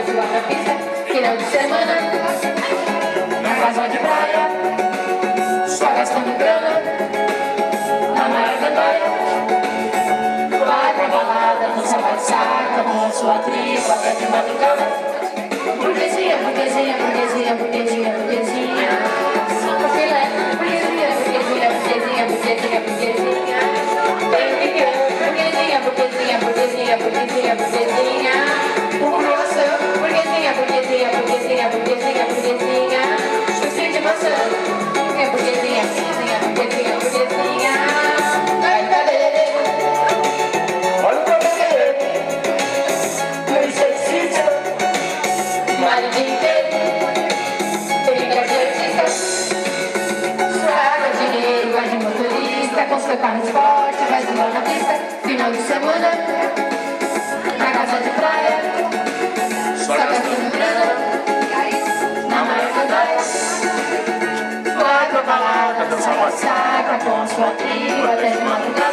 zoar na pista. Final de semana, na casa de praia, só gastando grana, na maior gandaia. Vai pra balada, no sábado saca, com a sua tripa até de madrugada. Burguesia, burguesia, burguesia, burguesia, burguesia. Cinco filé, burguesia, burguesia, burguesia, burguesia, burguesia. Burguesia, burguesia, burguesia, burguesia, burguesia, burguesia. Uma maçã, burguesia, burguesia, burguesia, burguesia, burguesia. Chucinho de maçã, burguesia, burguesia, burguesia, burguesia. Ai, cadê? Olha o cabelo, no exercício, vale de inteiro, briga de artista, suada dinheiro, vai de motorista, com seu carro esporte, vai zoar na pista, final de semana, na casa de praia, só gastando grana, na maior gandaia, vai pra balada, dança uma saca, com a sua tribo até de madrugada.